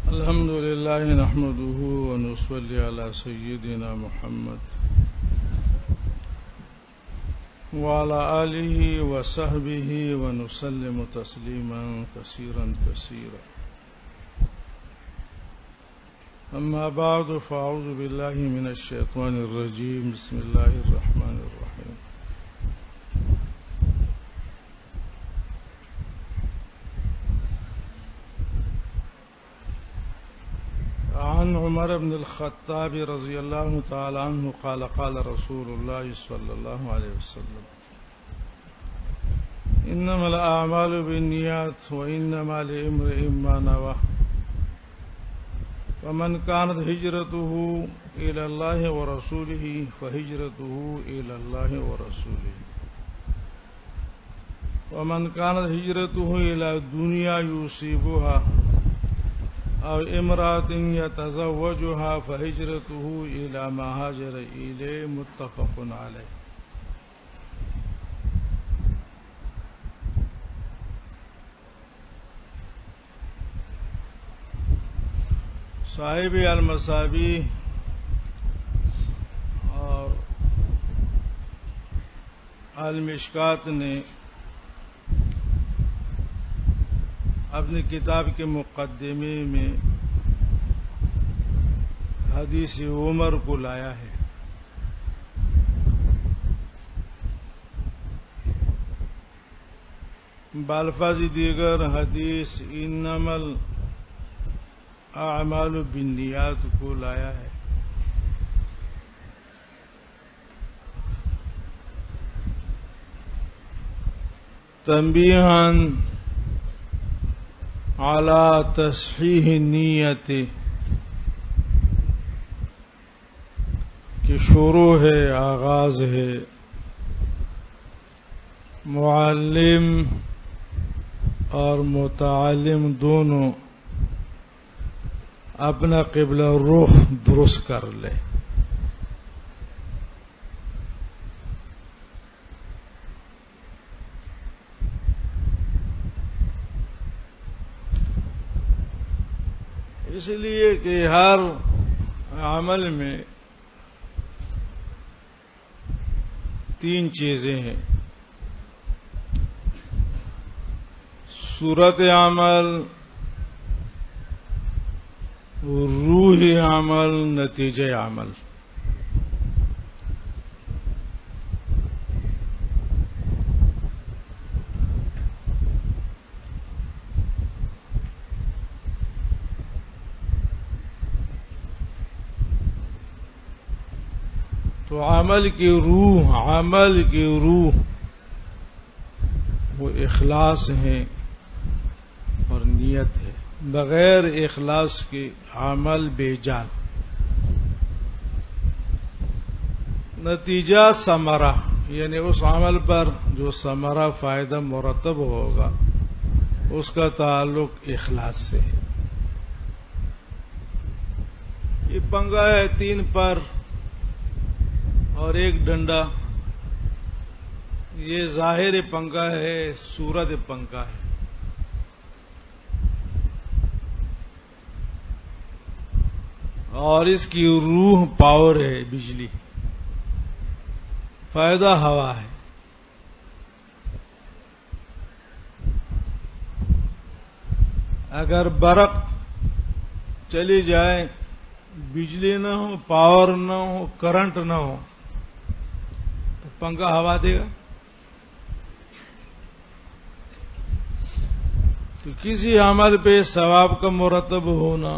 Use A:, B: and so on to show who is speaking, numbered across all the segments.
A: الحمد لله نحمده ونصلي على سيدنا محمد وعلى آله وصحبه ونسلم تسليما كثيرا كثيرا. أما بعد فأعوذ بالله من الشيطان الرجيم. بسم الله الرحمن الرحيم. عن عمر بن الخطاب رضي الله تعالى عنه قال قال رسول الله صلى الله عليه وسلم: إنما الأعمال بالنيات وإنما لامرئ ما نوى، ومن كانت هجرته إلى الله ورسوله فهجرته إلى الله ورسوله، ومن كانت هجرته إلى دنيا يصيبها أو امرأة يتزوجها فهجرته إلى ما هاجر إليه. متفق عليه. صاحب المصابیح اور المشکات نے اپنی کتاب کے مقدمے میں حدیث عمر کو لایا ہے. بالفاظ دیگر حدیث انما الاعمال بالنیات کو لایا ہے. تنبیہاً علی تصحیح نیت کہ شروع ہے، آغاز ہے. معلم اور متعلم دونوں اپنا قبلہ رخ درست کر لے. اس لیے کہ ہر عمل میں تین چیزیں ہیں: صورت عمل، روح عمل، نتیجہ عمل. تو عمل کی روح وہ اخلاص ہے اور نیت ہے. بغیر اخلاص کے عمل بے جان. نتیجہ ثمرہ، یعنی اس عمل پر جو ثمرہ فائدہ مرتب ہوگا اس کا تعلق اخلاص سے ہے. یہ پنگا ہے 3 پر اور 1 ڈنڈا. یہ ظاہر پنگا ہے، صورت پنگا ہے. اور اس کی روح پاور ہے، بجلی. فائدہ ہوا ہے. اگر برق چلی جائے، بجلی نہ ہو، پاور نہ ہو، کرنٹ نہ ہو تو پنکھا ہوا دے گا؟ تو کسی عمل پہ ثواب کا مرتب ہونا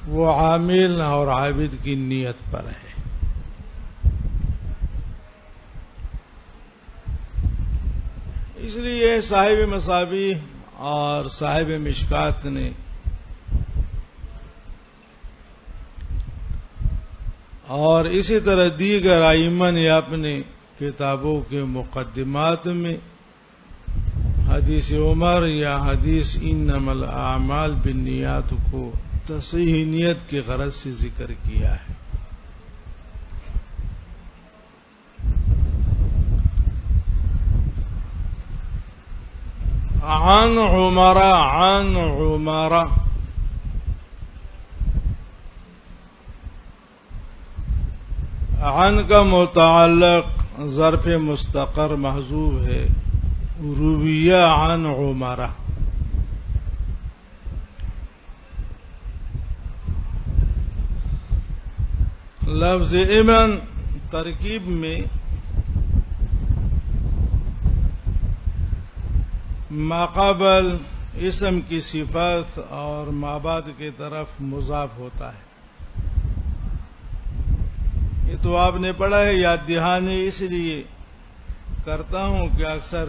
A: وہ عامل اور عابد کی نیت پر ہے. اس لیے صاحب مصابیح اور صاحب مشکات نے اور اسی طرح دیگر ائمہ نے اپنے کتابوں کے مقدمات میں حدیث عمر یا حدیث انما الاعمال بالنیات کو تصحیح نیت کی غرض سے ذکر کیا ہے. عن عمر عن کا متعلق ظرف مستقر محذوف ہے، رویہ عن عمر. لفظ ابن ترکیب میں ماقبل اسم کی صفت اور مابعد کی طرف مضاف ہوتا ہے. یہ تو آپ نے پڑھا ہے، یاد دہانی اس لیے کرتا ہوں کہ اکثر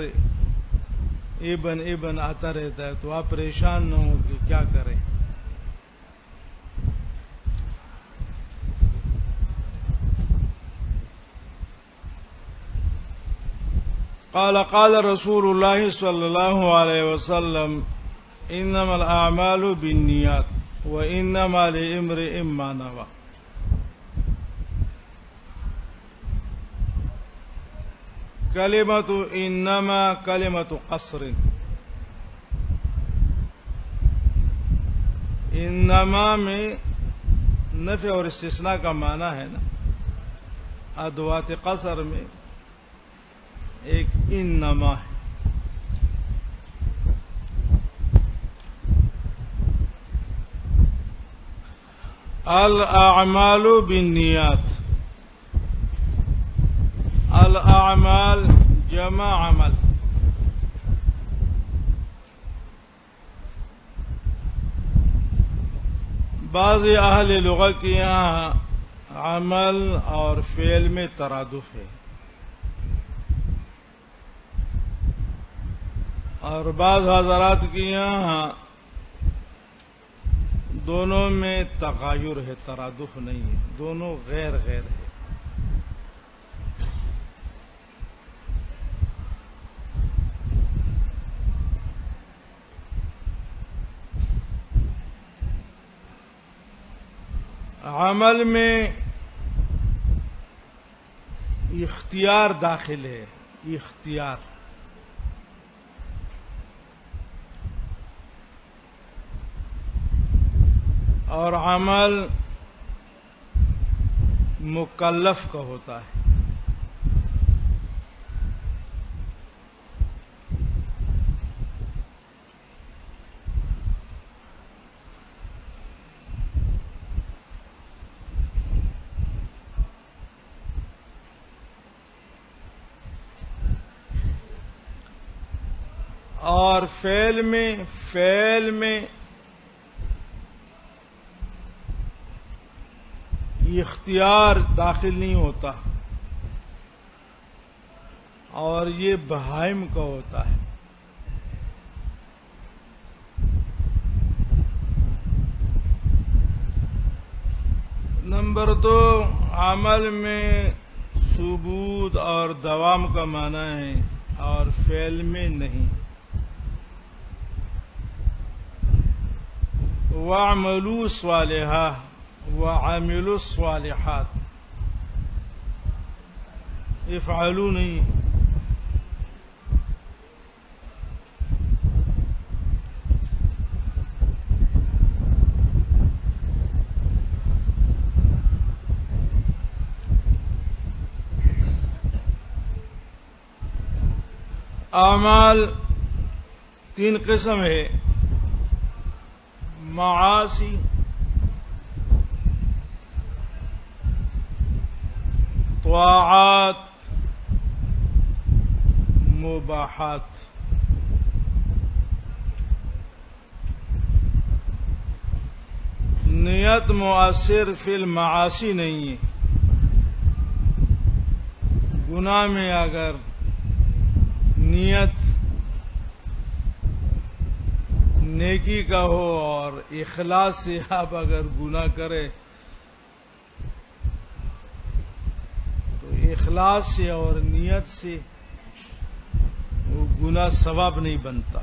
A: ابن آتا رہتا ہے تو آپ پریشان نہ ہوں کہ کیا کریں. قال رسول اللہ صلی اللہ علیہ وسلم انما الاعمال بالنیات وانما لامرئ ما نوى. کلمۃ انما کلمۃ قصر. انما میں نفی اور استثناء کا معنی ہے نا، ادوات قصر میں ایک انما ہے. الاعمال بالنیات، الاعمال جمع عمل. بعض اہل لغت کے یہاں عمل اور فعل میں ترادف ہے، اور بعض حضرات کے یہاں دونوں میں تغایر ہے، ترادف نہیں ہے، دونوں غیر ہے. عمل میں اختیار داخل ہے، اختیار. اور عمل مکلف کا ہوتا ہے. اور فعل میں اختیار داخل نہیں ہوتا، اور یہ بہائم کا ہوتا ہے. نمبر 2، عمل میں ثبوت اور دوام کا معنی ہے اور فعل میں نہیں. وَاعْمَلُوا صَالِحًا وَعَمِلُوا الصَّالِحَاتِ، افعلوا نہیں. اعمال 3 قسم ہے: معاصی، طاعات، مباحات. نیت مؤثر فی المعاصی نہیں ہے. گناہ میں اگر نیت نیکی کا ہو اور اخلاص سے آپ اگر گناہ کرے تو اخلاص سے اور نیت سے وہ گناہ ثواب نہیں بنتا.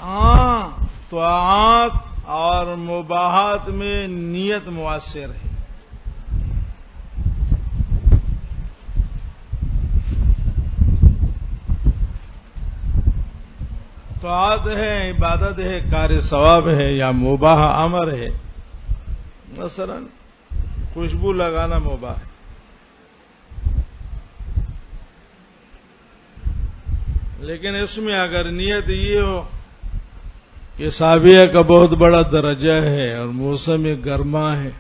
A: ہاں، طاعات اور مباحات میں نیت مؤثر ہے. طاعت ہے، عبادت ہے، کار ثواب ہے یا مباح امر ہے. مثلا خوشبو لگانا مباح ہے، لیکن اس میں اگر نیت یہ ہو کہ صابیہ کا بہت بڑا درجہ ہے اور موسم گرما ہے،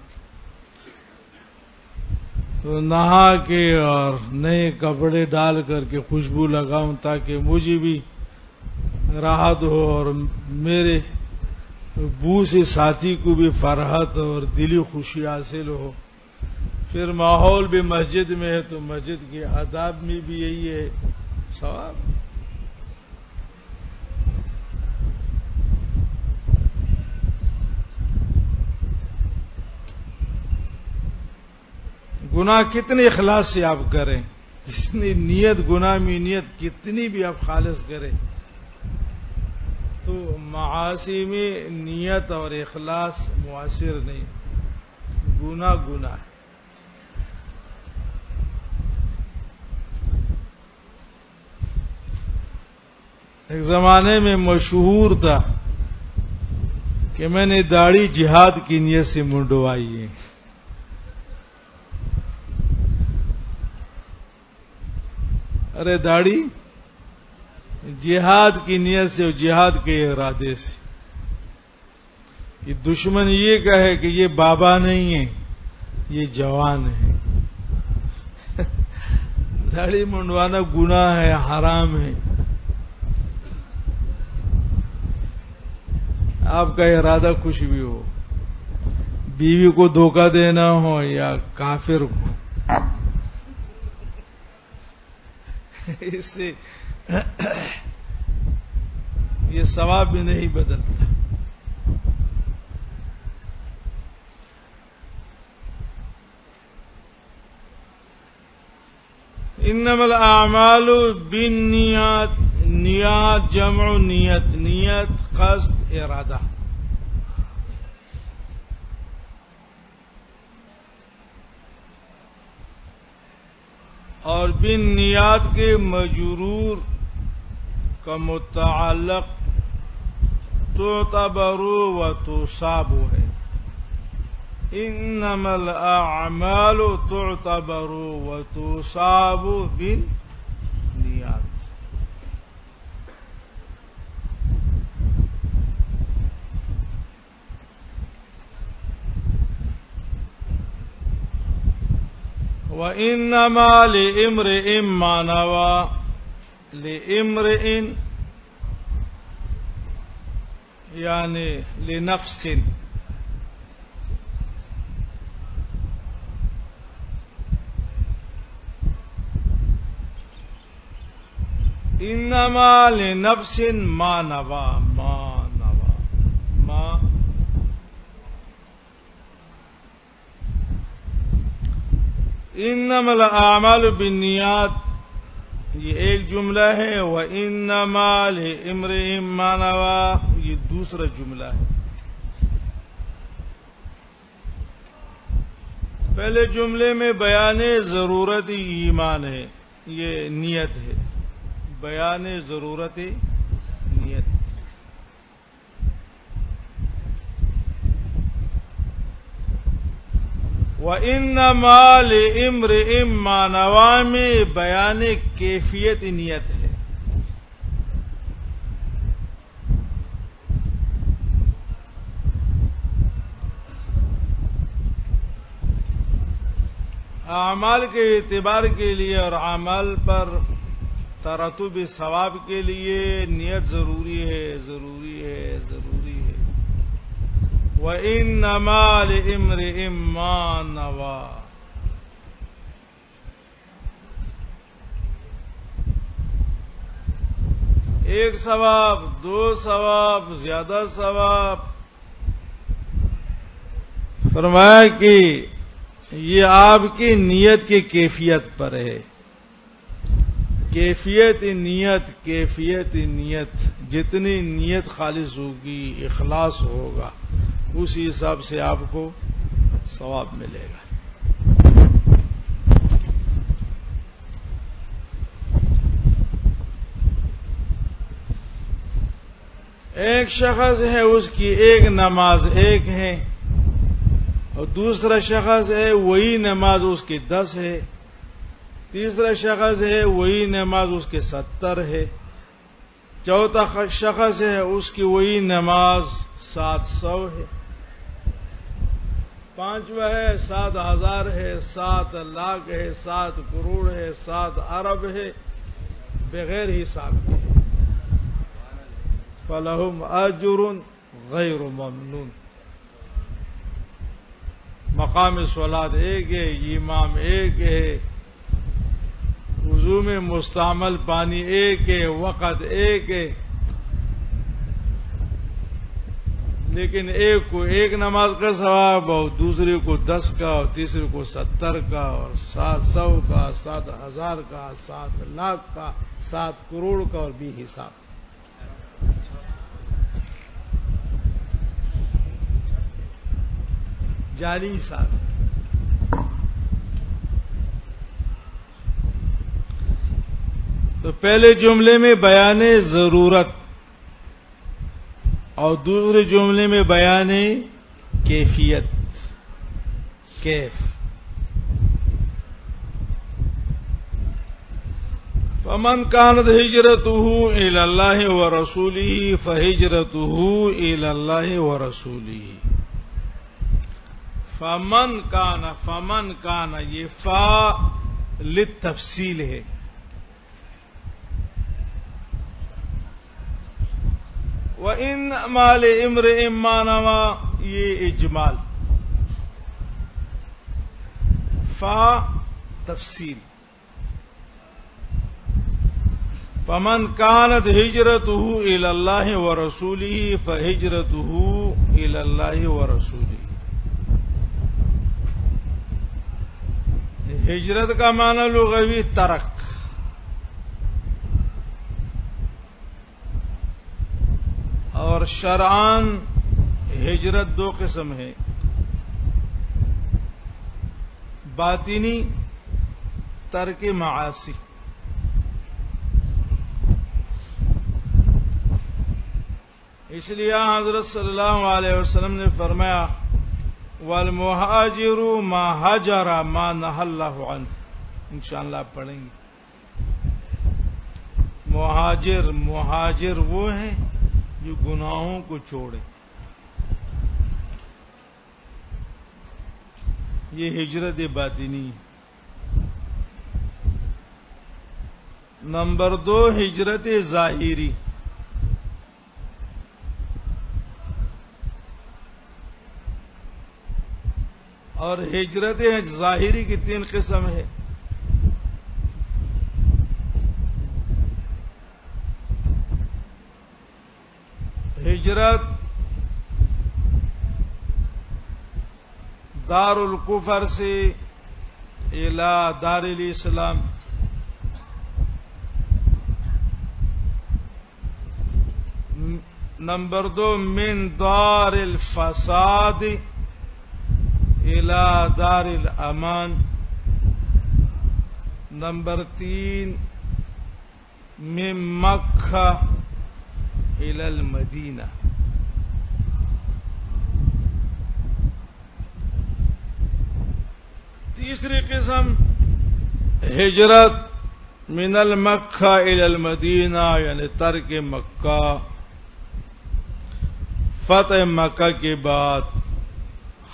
A: تو نہا کے اور نئے کپڑے ڈال کر کے خوشبو لگاؤں تاکہ مجھے بھی راحت ہو اور میرے بو سے ساتھی کو بھی فرحت اور دلی خوشی حاصل ہو. پھر ماحول بھی مسجد میں ہے تو مسجد کے آداب میں بھی یہی ہے ثواب. گناہ کتنے اخلاص سے آپ کریں، جتنی نیت گناہ میں نیت کتنی بھی آپ خالص کریں، تو معاصی میں نیت اور اخلاص مؤثر نہیں. گناہ گناہ ہے. ایک زمانے میں مشہور تھا کہ میں نے داڑھی جہاد کی نیت سے منڈوائی ہے. ارے داڑھی جہاد کی نیت سے اور جہاد کے ارادے سے. یہ دشمن یہ کہے کہ یہ بابا نہیں ہے، یہ جوان ہے. داڑھی منڈوانا گناہ ہے، حرام ہے. آپ کا ارادہ کچھ بھی ہو، بیوی کو دھوکہ دینا ہو یا کافر کو، اس سے یہ ثواب بھی نہیں بدلتا. انما الاعمال بالنیات، نیات جمع نیت، نیت قصد ارادہ. اور بالنیات کے مجرور کا متعلق تعتبر و تصاب ہے. انما الاعمال تعتبر و تصاب بالنیات. وَإِنَّمَا لِإِمْرِئٍ مَّا نَوَىٰ. لِإِمْرِئٍ یعنی لنفس. انما لنفس ما نوى، ما نوى، ما انما الاعمال بالنیات یہ ایک جملہ ہے، وانما لامرئ ما نوى یہ دوسرا جملہ ہے. پہلے جملے میں بیان ضرورت ایمان ہے، یہ نیت ہے. بیان ضرورت نیت. وَإِنَّمَا لِإِمْرِئٍ مَّا نَوَىٰ میں بیان کیفیت نیت ہے. اعمال کے اعتبار کے لیے اور اعمال پر ترتب ثواب کے لیے نیت ضروری ہے، ضروری ہے، ضروری ہے. وَإِنَّمَا لِإِمْرِئٍ مَّا نَوَىٰ. ایک ثواب، دو ثواب، زیادہ ثواب. فرمایا کہ یہ آپ کی نیت کی کیفیت پر ہے. کیفیت نیت، کیفیت نیت، جتنی نیت خالص ہوگی، اخلاص ہوگا، اسی حساب سے آپ کو ثواب ملے گا. ایک شخص ہے اس کی ایک نماز ایک ہے، اور دوسرا شخص ہے وہی نماز اس کی 10 ہے، تیسرا شخص ہے وہی نماز اس کے 70 ہے، چوتھا شخص ہے اس کی وہی نماز 700 ہے، پانچواں ہے 7,000 ہے، 7 لاکھ ہے، 7 کروڑ ہے، 7 ارب ہے، بغیر حساب کے ہے۔ فَلَهُمْ أَجْرٌ غَيْرُ مَمْنُونٍ۔ مقام صلاۃ ایک ہے، امام ایک ہے، وضو میں مستعمل پانی ایک ہے، وقت ایک ہے، لیکن ایک کو ایک نماز کا ثواب اور دوسرے کو 10 کا اور تیسرے کو 70 کا اور 700 کا، 7,000 کا، 7 لاکھ کا، 7 کروڑ کا، اور بھی حساب۔ جعلی حساب۔ تو پہلے جملے میں بیان ضرورت اور دوسرے جملے میں بیان کیفیت، کیف۔ فمن كانت هجرته إلى الله ورسوله فهجرته إلى الله ورسوله۔ فمن كان یہ فا للتفصیل ہے، وَإِنَّمَا لِامْرِئٍ مَّا نَوَىٰ یہ اجمال، فا تفصیل۔ فمن كانت هجرته إلى الله ورسوله فهجرته إلى الله ورسوله۔ ہجرت کا معنی لغوی ترک، اور شرعاً ہجرت 2 قسم ہے، باطنی ترک معاصی۔ اس لیے حضرت صلی اللہ علیہ وسلم نے فرمایا والمہاجر ما ہجر ما نہى اللہ عنہ، انشاءاللہ آپ پڑھیں گے۔ مہاجر وہ ہیں جو گناہوں کو چھوڑے، یہ ہجرت باطنی۔ نمبر 2 ہجرت ظاہری۔ اور ہجرت ظاہری کی 3 قسم ہے، ہجرت دار الکفر سے الی دار الاسلام، نمبر 2 من دار الفساد الى دار الامان، نمبر 3 من مکہ الى المدینہ۔ تیسری قسم ہجرت من المکہ الى المدینہ، یعنی ترک مکہ، فتح مکہ کے بعد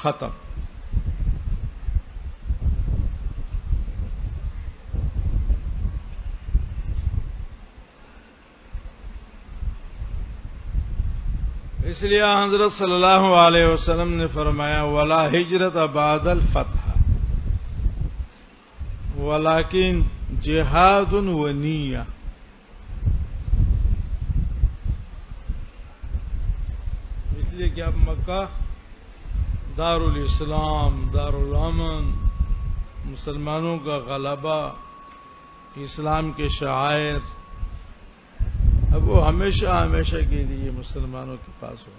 A: ختم۔ اس لیے حضرت صلی اللہ علیہ وسلم نے فرمایا ولا ہجرت بعد الفتح ولكن جہاد ونیہ۔ اس لیے کہ اب مکہ دار الاسلام، دار الامن، مسلمانوں کا غلبہ، اسلام کے شعائر، اب وہ ہمیشہ کے لیے مسلمانوں کے پاس ہو۔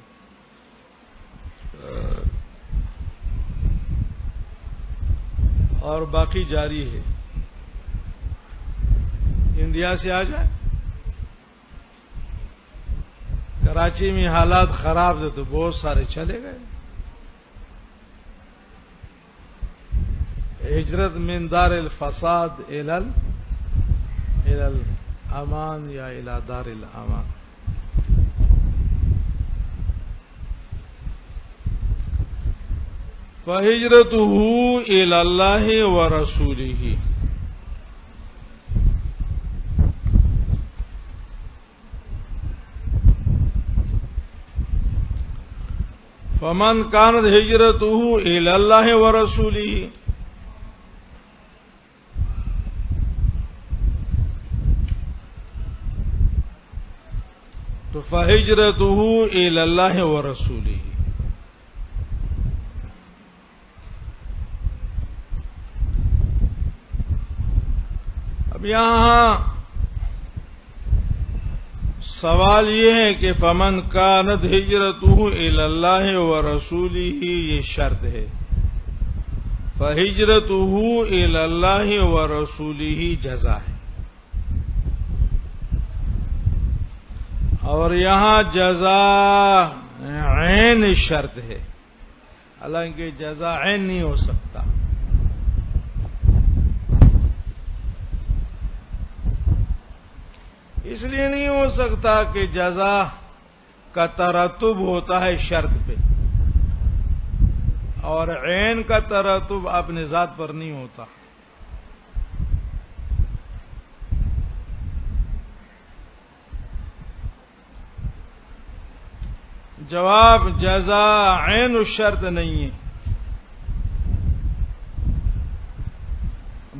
A: اور باقی جاری ہے۔ انڈیا سے آ جائے، کراچی میں حالات خراب تھے تو بہت سارے چلے گئے. ہجرت من دار الفساد الى الامان یا الى دار الامان. فہجرته الى اللہ ورسولہ. فمن كانت هجرته الى الله ورسوله تو فہجرته الى الله ورسوله. اب یہاں سوال یہ ہے کہ فمن کانت ہجرتہ الی اللہ ورسولہ، یہ شرط ہے. فہجرتہ الی اللہ ورسولہ جزا ہے، اور یہاں جزا عین شرط ہے، حالانکہ جزا عین نہیں ہو سکتا. اس لیے نہیں ہو سکتا کہ جزا کا ترتب ہوتا ہے شرط پہ، اور عین کا ترتب اپنے ذات پر نہیں ہوتا. جواب جزا عین الشرط نہیں ہے،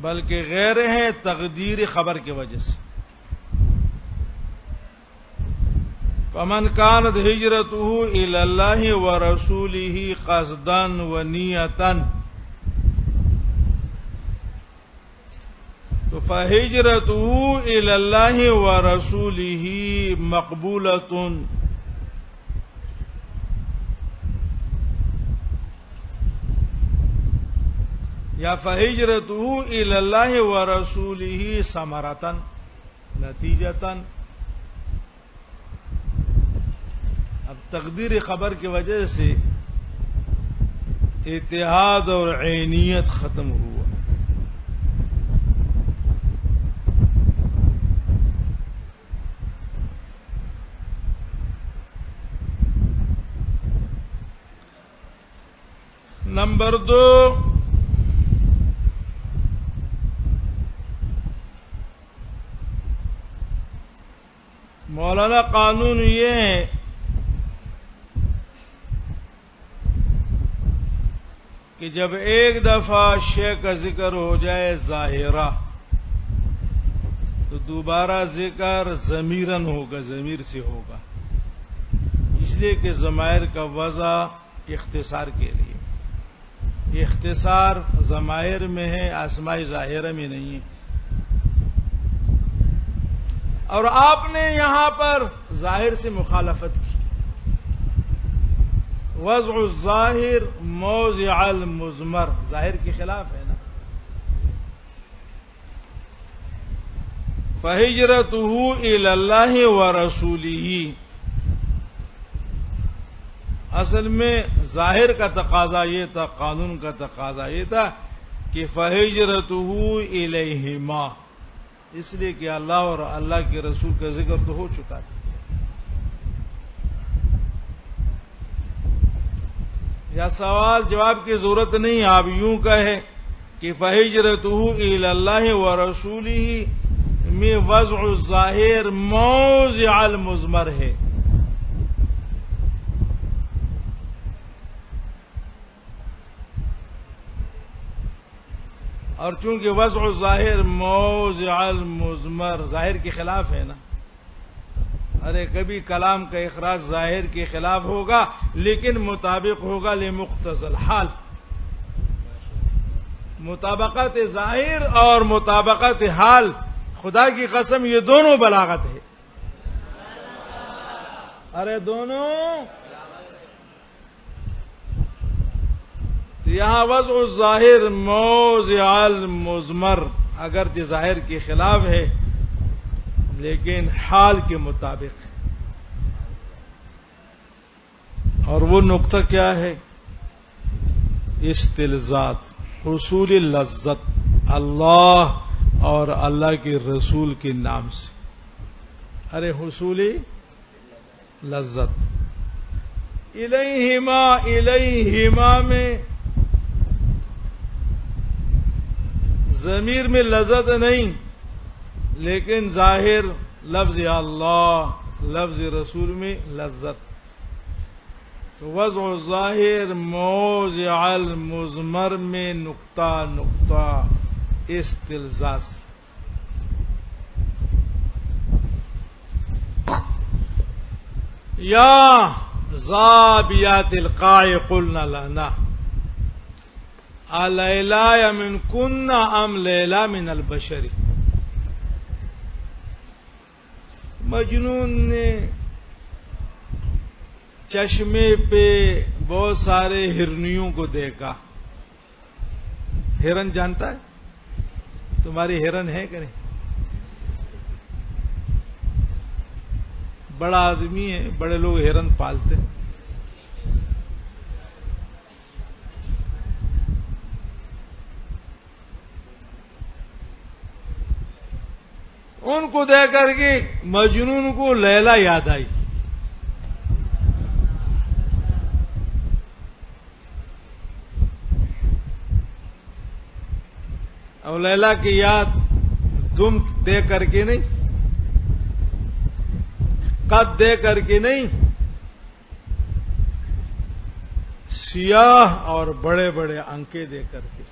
A: بلکہ غیر ہے تقدیر خبر کی وجہ سے. فمن كانت هجرته الى الله ورسوله قصدا ونية فهجرته الى الله ورسوله مقبولة. یا فہجرته الى الله ورسوله ثمرة نتیجة. اب تقدیر خبر کی وجہ سے اتحاد اور عینیت ختم ہوا. نمبر 2، مولانا قانون یہ ہے کہ جب ایک دفعہ شے کا ذکر ہو جائے ظاہرہ تو دوبارہ ذکر ضمیرن ہوگا، ضمیر سے ہوگا، اس لیے کہ ضمائر کا وضع اختصار کے لیے. اختصار ضمائر میں ہے، اسماء ظاہرہ میں نہیں ہے. اور آپ نے یہاں پر ظاہر سے مخالفت کی. وضع الظاہر موضع المضمر ظاہر کے خلاف ہے نا. فہجرتہ الی اللہ ورسولہ، اصل میں ظاہر کا تقاضا یہ تھا، قانون کا تقاضا یہ تھا کہ فہجرتہ الیہما، اس لیے کہ اللہ اور اللہ کے رسول کا ذکر تو ہو چکا تھا. یا سوال جواب کی ضرورت نہیں، آپ یوں کہیں کہ فہجرتہ الی اللہ ورسولہ میں وضع الظاہر موضع المضمر ہے. اور چونکہ وضع الظاہر موضع المضمر ظاہر کے خلاف ہے نا. ارے کبھی کلام کا اخراج ظاہر کے خلاف ہوگا لیکن مطابق ہوگا لمقتضى الحال. مطابقت ظاہر اور مطابقت حال، خدا کی قسم یہ دونوں بلاغت ہے. ارے دونوں. تو یہاں وضع الظاہر موضع المضمر اگرچہ ظاہر کے خلاف ہے لیکن حال کے مطابق ہے. اور وہ نقطہ کیا ہے؟ استلذاذ، حصول لذت اللہ اور اللہ کے رسول کے نام سے. ارے حصول لذت، الیہما میں ضمیر میں لذت نہیں، لیکن ظاہر لفظ اللہ لفظ رسول میں لذت. وضع ظاہر موضع المضمر میں نقطہ نقطہ استلذاذ. یا ذابیات القاع قلنا لنا الیلا من کننا ام لیلا من البشری. مجنون نے چشمے پہ بہت سارے ہرنیوں کو دیکھا. ہرن جانتا ہے؟ تمہاری ہرن ہے کہ نہیں؟ بڑا آدمی ہے، بڑے لوگ ہرن پالتے. ان کو دیکھ کر کے مجنون کو لیلا یاد آئی. اور لیلا کی یاد تم دیکھ کر کے نہیں، قد دے کر کے نہیں، سیاہ اور بڑے بڑے آنکھیں دے کر کے.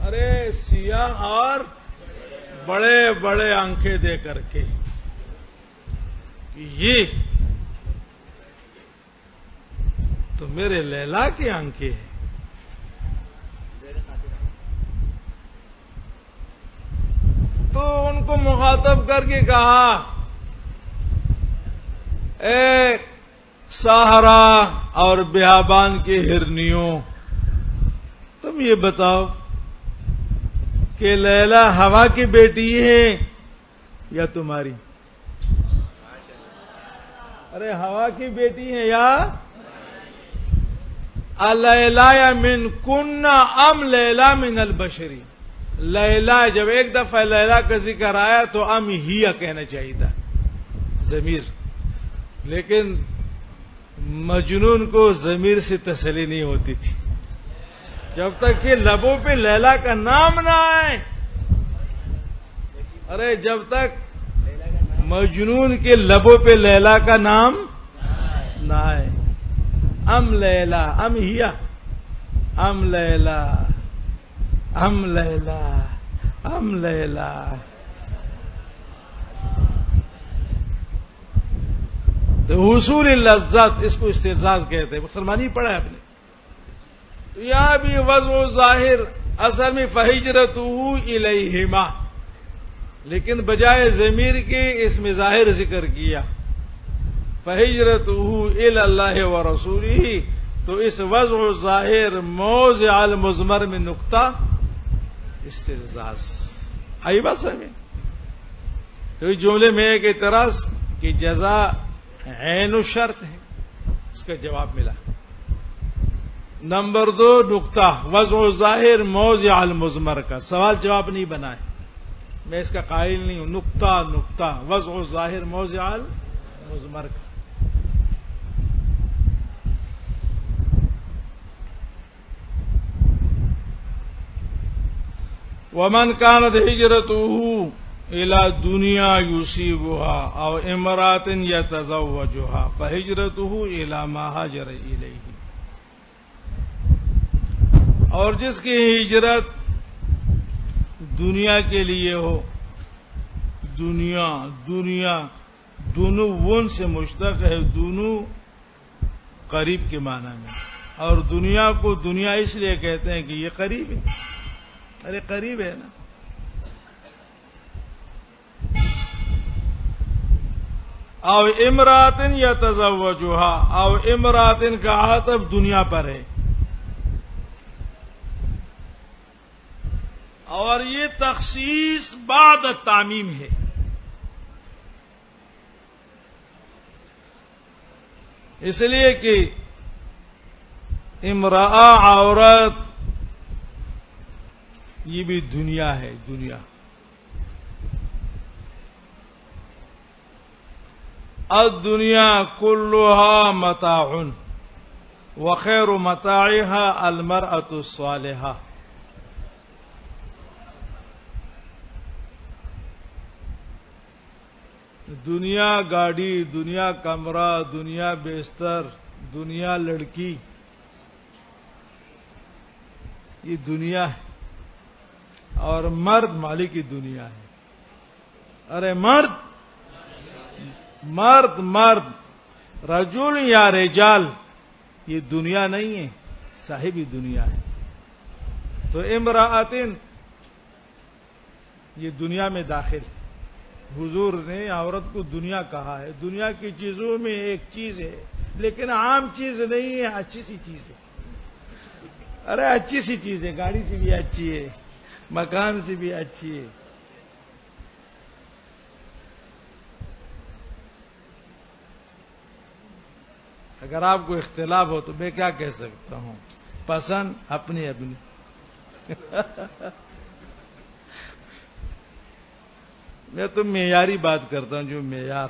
A: ارے سیاہ اور بڑے بڑے آنکھیں دے کر کے. یہ تو میرے لیلا کی آنکھیں ہیں. تو ان کو مخاطب کر کے کہا، اے صحرا اور بیابان کے ہرنیوں، تم یہ بتاؤ کہ لیلا ہوا کی بیٹی ہے یا تمہاری؟ ارے ہوا کی بیٹی ہے یا الیلا من کننا ام لیلا من البشری. لیلا جب ایک دفعہ لیلا کا ذکر آیا تو ام ہیا کہنا چاہیے تھا ضمیر، لیکن مجنون کو ضمیر سے تسلی نہیں ہوتی تھی جب تک کہ لبوں پہ لیلا کا نام نہ آئے. ارے جب تک مجنون کے لبوں پہ لیلا کا نام نہ آئے. ام لیلا ام ہیا ام لیلا ام لیلا ام لیلا. تو حصول لذت اس کو استلذاذ کہتے ہیں. مسلمانی پڑھا ہے آپ نے. تو یہاں بھی وضع ظاہر اصل میں فہجرتہ الیہما، لیکن بجائے ضمیر کے اس میں ظاہر ذکر کیا فہجرتہ الی اللہ ورسولہ. تو اس وضع ظاہر موضع المضمر میں نقطہ استلذاذ. آئی بات سمجھ؟ تو اس جملے میں ایک اعتراض کہ جزا عین و شرط ہے، اس کا جواب ملا. نمبر 2 نقطہ وضع ظاہر موضع المضمر کا سوال جواب نہیں بنا ہے، میں اس کا قائل نہیں ہوں. نقطہ نقطہ وضع ظاہر موضع المضمر کا. ومن كانت هجرته الى دنیا يصيبها او امرات يتزوجها فهجرته الى ما هاجر اليه. اور جس کی ہجرت دنیا کے لیے ہو، دنیا دونوں ون سے مشتق ہے، دونوں قریب کے معنی میں. اور دنیا کو دنیا اس لیے کہتے ہیں کہ یہ قریب ہے. ارے قریب ہے نا. او امراتن یتزوجها، او امراتن کا عطف دنیا پر ہے. اور یہ تخصیص بعد تعمیم ہے. اس لیے کہ امرأہ عورت یہ بھی دنیا ہے، دنیا. الدنیا كلها متاع وخير متاعها المرأة الصالحة. دنیا گاڑی، دنیا کمرہ، دنیا بستر، دنیا لڑکی، یہ دنیا ہے. اور مرد مالک کی دنیا ہے. ارے مرد مرد مرد رجل یا رجال، یہ دنیا نہیں ہے، صاحب دنیا ہے. تو امرأتن یہ دنیا میں داخل. حضور نے عورت کو دنیا کہا ہے. دنیا کی چیزوں میں ایک چیز ہے، لیکن عام چیز نہیں ہے، اچھی سی چیز ہے. ارے اچھی سی چیز ہے، گاڑی سے بھی اچھی ہے، مکان سے بھی اچھی ہے. اگر آپ کو اختلاف ہو تو میں کیا کہہ سکتا ہوں؟ پسند اپنی اپنی. میں تو معیاری بات کرتا ہوں، جو معیار.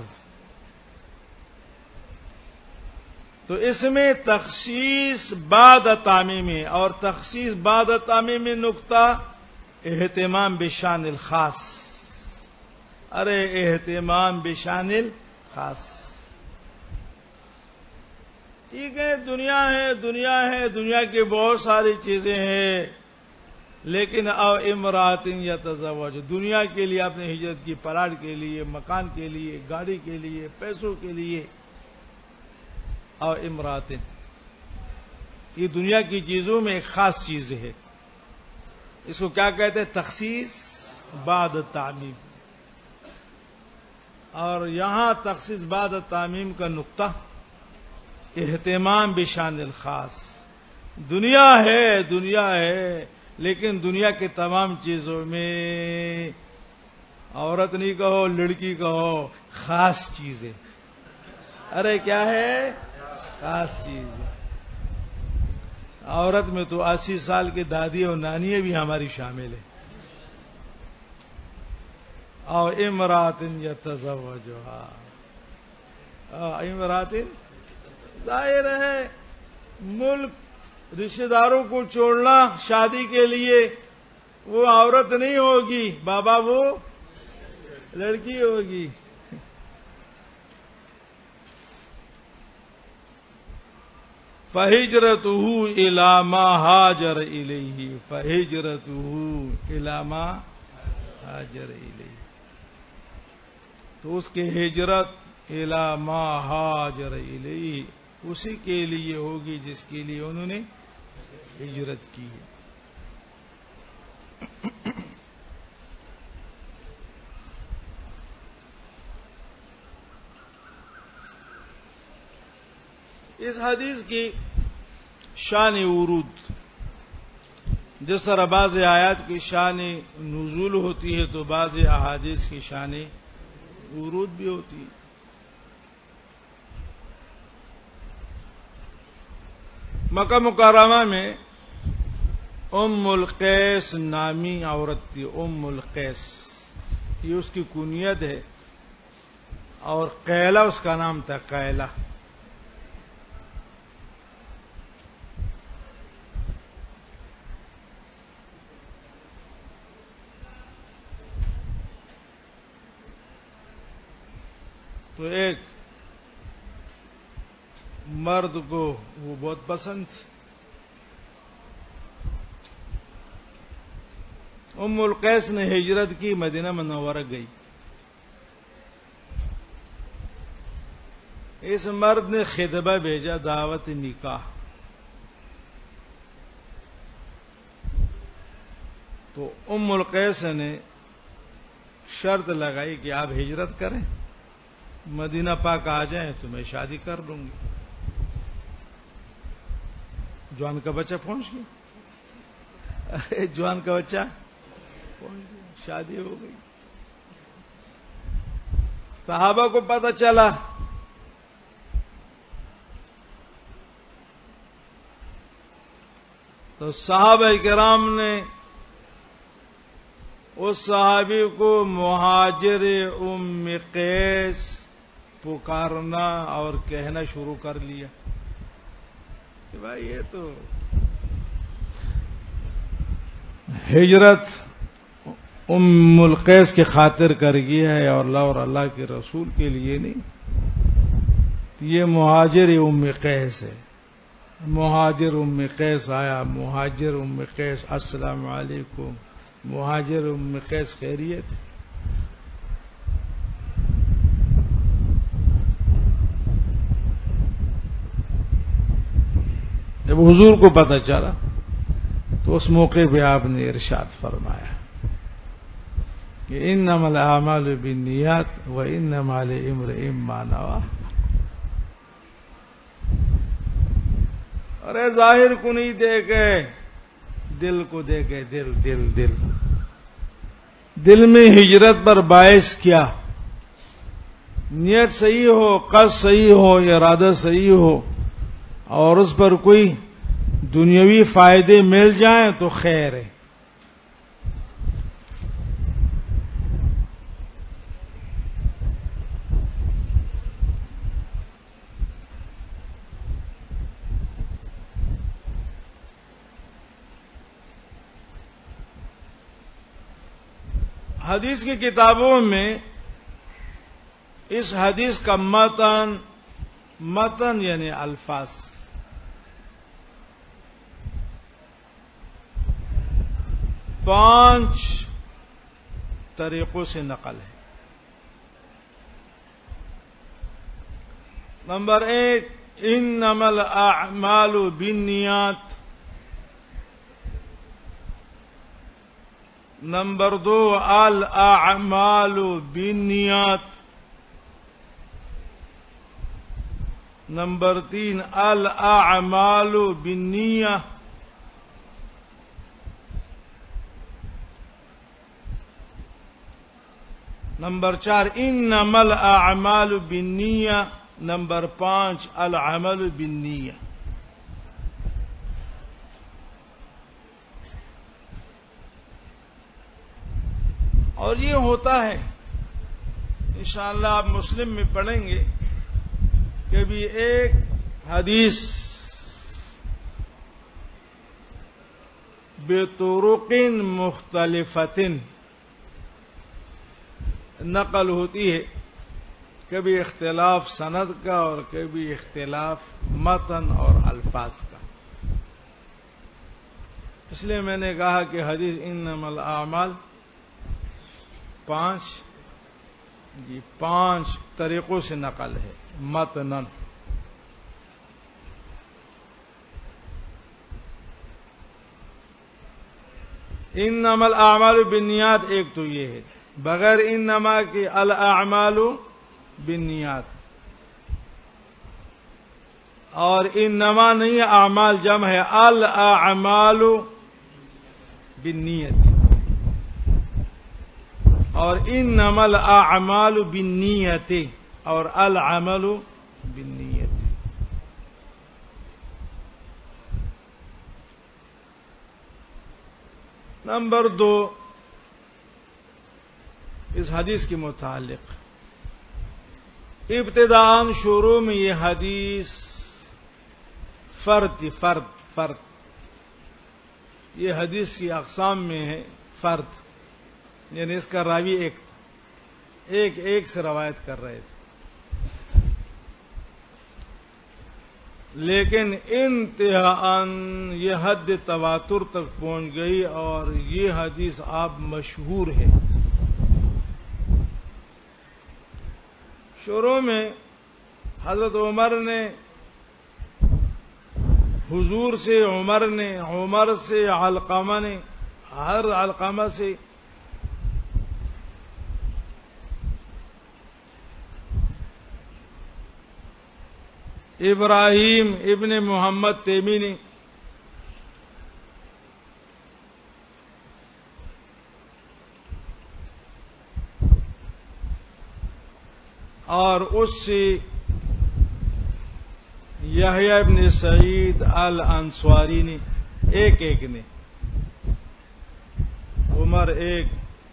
A: تو اس میں تخصیص بعد تعمیم ہے، اور تخصیص بعد تعمیم نقطہ اہتمام بشان الخاص. ارے اہتمام بشان الخاص. ٹھیک ہے، دنیا ہے، دنیا ہے، دنیا کی بہت ساری چیزیں ہیں، لیکن او امراتن یتزوج، دنیا کے لیے آپ نے ہجرت کی، پلاٹ کے لیے، مکان کے لیے، گاڑی کے لیے، پیسوں کے لیے. او امراتن یہ دنیا کی چیزوں میں ایک خاص چیز ہے. اس کو کیا کہتے ہیں؟ تخصیص بعد تعمیم. اور یہاں تخصیص بعد تعمیم کا نقطہ اہتمام بشان الخاص. دنیا ہے، دنیا ہے، لیکن دنیا کے تمام چیزوں میں عورت نہیں کہو، لڑکی کہو، خاص چیز ہے. ارے کیا ہے؟ خاص چیز ہے. عورت میں تو 80 سال کی دادی اور نانی بھی ہماری شامل ہے. او امراتن یتزوجھا، امراتن ظاہر ہے ملک رشتہ داروں کو چھوڑنا شادی کے لیے، وہ عورت نہیں ہوگی بابا، وہ لڑکی ہوگی. فہجرتہ الی ما ہاجر الیہ، فہجرتہ الی ما ہاجر الیہ، تو اس کی ہجرت الی ما ہاجر الیہ اسی کے لیے ہوگی جس کے لیے انہوں نے ہجرت کی ہے. اس حدیث کی شان ورود، جس طرح بعض آیات کی شان نزول ہوتی ہے تو بعض احادیث کی شان ورود بھی ہوتی ہے. مکہ مکرمہ میں ام القیس نامی عورت تھی. ام القیس یہ اس کی کنیت ہے، اور قیلہ اس کا نام تھا. قیلہ تو ایک مرد کو وہ بہت پسند تھی. ام القیس نے ہجرت کی، مدینہ منورہ گئی. اس مرد نے خطبہ بھیجا، دعوت نکاح. تو ام القیس نے شرط لگائی کہ آپ ہجرت کریں، مدینہ پاک آ جائیں تو میں شادی کر لوں گی. جوان کا بچہ پہنچ گیا، جوان کا بچہ پہنچ گیا، شادی ہو گئی. صحابہ کو پتہ چلا تو صحابہ کرام نے اس صحابی کو مہاجر ام قیس پکارنا اور کہنا شروع کر لیا کہ بھائی یہ تو ہجرت ام القیس کی خاطر کر گیا ہے اور اللہ کے رسول کے لیے نہیں. یہ مہاجر ام قیس ہے. مہاجر ام قیس آیا. مہاجر ام قیس السلام علیکم. مہاجر ام قیس خیریت. جب حضور کو پتہ چلا تو اس موقع پہ آپ نے ارشاد فرمایا کہ انما الاعمال بالنیات وانما لامرئ ما نوى. ارے ظاہر کو نہیں دیکھے, دل کو دیکھے. دل میں ہجرت پر باعث کیا, نیت صحیح ہو, قصد صحیح ہو, ارادہ صحیح ہو اور اس پر کوئی دنیاوی فائدے مل جائیں تو خیر ہے. حدیث کی کتابوں میں اس حدیث کا متن یعنی الفاظ 5 طریقوں سے نقل ہے. نمبر 1 انما الاعمال بالنیات. نمبر 2 الاعمال بالنیات. نمبر 3 الاعمال بالنیہ. نمبر 4 انما الاعمال بالنیہ. نمبر 5 العمل بالنیہ. اور یہ ہوتا ہے انشاءاللہ آپ مسلم میں پڑھیں گے کہ بھی ایک حدیث بطرق مختلفۃ نقل ہوتی ہے, کبھی اختلاف سند کا اور کبھی اختلاف متن اور الفاظ کا. اس لیے میں نے کہا کہ حدیث انما الاعمال 5 طریقوں سے نقل ہے متنن. انما الاعمال بالنیات ایک تو یہ ہے, بغیر انما کی الاعمال بالنیات, اور انما نہیں اعمال جمع ہے الاعمال بالنیت, اور انما الاعمال بالنیت اور العمل بالنیت. نمبر 2 اس حدیث کے متعلق ابتداءً شروع میں یہ حدیث فرد یہ حدیث کی اقسام میں ہے فرد, یعنی اس کا راوی ایک سے روایت کر رہے تھے, لیکن انتہاءً یہ حد تواتر تک پہنچ گئی اور یہ حدیث آپ مشہور ہے. شروع میں حضرت عمر نے حضور سے, عمر سے علقمہ نے, ہر علقمہ سے ابراہیم ابن محمد تیمی نے, اور اس سے یحییٰ ابن سعید الانصاری نے ایک ایک نے، عمر ایک،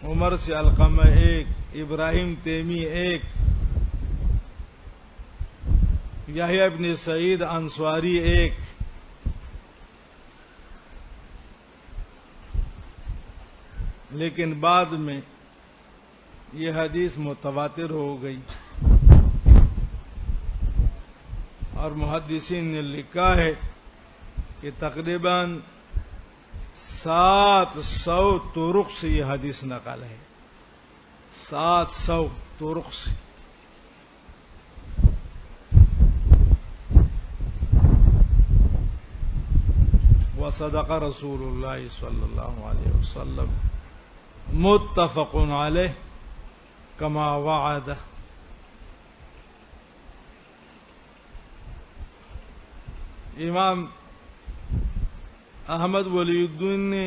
A: عمر سے علقمہ ایک، ابراہیم تیمی ایک، یحییٰ ابن سعید انصاری ایک، لیکن بعد میں یہ حدیث متواتر ہو گئی اور محدثین نے لکھا ہے کہ تقریباً 700 طرق سے یہ حدیث نقل ہے، 700 طرق سے۔ وصدق رسول اللہ صلی اللہ علیہ وسلم متفق علیہ کما وعد۔ امام احمد ولی الدین نے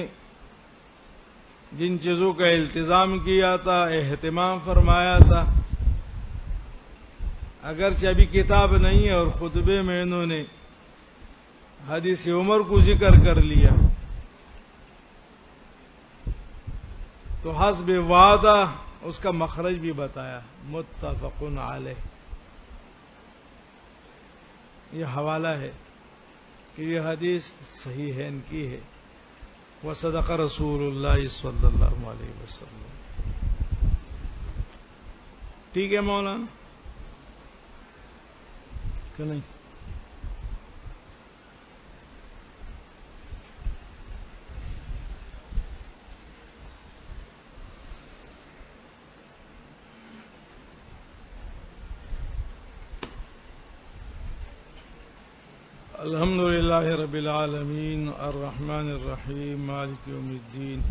A: جن چیزوں کا التزام کیا تھا، اہتمام فرمایا تھا، اگرچہ ابھی کتاب نہیں ہے اور خطبے میں انہوں نے حدیث عمر کو ذکر کر لیا، تو حسب وعدہ اس کا مخرج بھی بتایا، متفق علیہ۔ یہ حوالہ ہے کہ یہ حدیث صحیحین کی ہے۔ وصدق رسول اللہ صلی اللہ علیہ وسلم۔ ٹھیک ہے مولانا کہ نہیں؟ الحمد للہ رب العالمین الرحمن الرحیم مالک یوم الدین،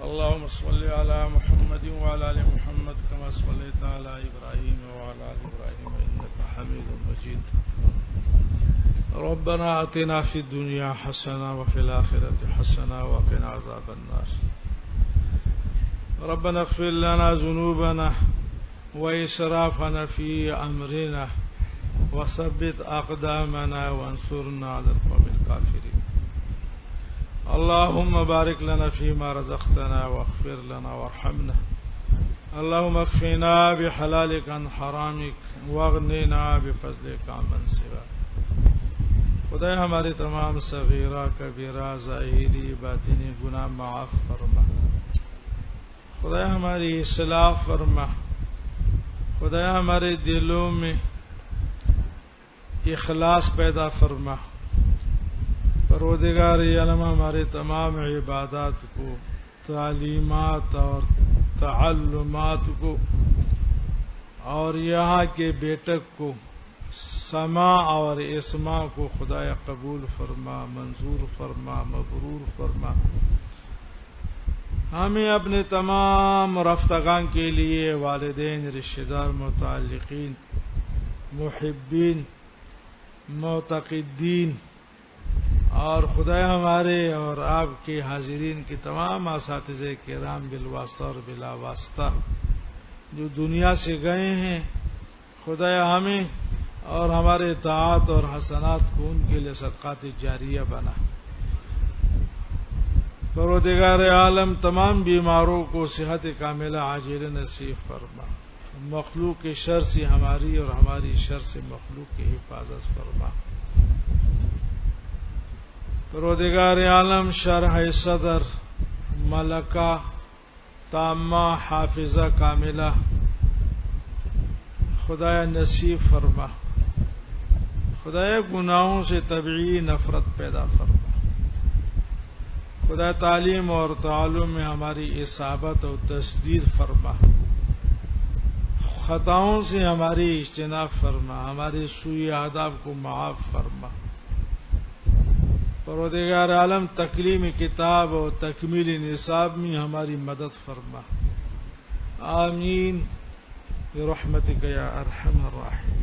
A: اللہم صلی علی محمد وعلی آل محمد کما صلیت علی ابراہیم وعلی آل ابراہیم انک حمید مجید۔ ربنا آتنا فی الدنیا حسنہ وفی الآخرۃ حسنہ وقنا عذاب النار۔ ربنا اغفر لنا ذنوبنا وإسرافنا فی امرنا وثبت أقدامنا وانصرنا على القوم الكافرين۔ اللهم بارك لنا فيما رزقتنا واغفر لنا وارحمنا، اللهم اكفنا بحلالك عن حرامك واغننا بفضلك عمن سواك۔ خدا ہمارے تمام صغیرہ کبیرہ ظاہری باطنی گناہ معاف فرما، خدا ہماری اصلاح فرما، خدا ہمارے دلوں میں اخلاص پیدا فرما۔ پروردگار عالم ہمارے تمام عبادات کو، تعلیمات اور تعلمات کو اور یہاں کے بیٹک کو، سماع اور اسماع کو خدایا قبول فرما، منظور فرما، مبرور فرما۔ ہمیں اپنے تمام رفتگان کے لیے، والدین، رشتہ دار، متعلقین، محبین، معتقدین اور خدا ہمارے اور آپ کے حاضرین کے تمام اساتذہ کرام بالواسطہ اور بلا واسطہ جو دنیا سے گئے ہیں، خدایا ہمیں اور ہمارے طاعات اور حسنات کو ان کے لیے صدقات جاریہ بنا۔ پروردگار عالم تمام بیماروں کو صحت کاملہ عاجل نصیب فرما، مخلوق کے شر سے ہماری اور ہماری شر سے مخلوق کی حفاظت فرما۔ پروردگار عالم شرح صدر، ملکہ تامہ، حافظہ کاملہ خدایا نصیب فرما، خدایا گناہوں سے طبعی نفرت پیدا فرما، خدا تعلیم اور تعلم میں ہماری اصابت اور تسدید فرما، خطاؤں سے ہماری اجتناب فرما، ہمارے سوء آداب کو معاف فرما۔ پروردگار عالم تکلیم کتاب اور تکمیل نصاب میں ہماری مدد فرما، آمین برحمتک یا ارحم الراحمین۔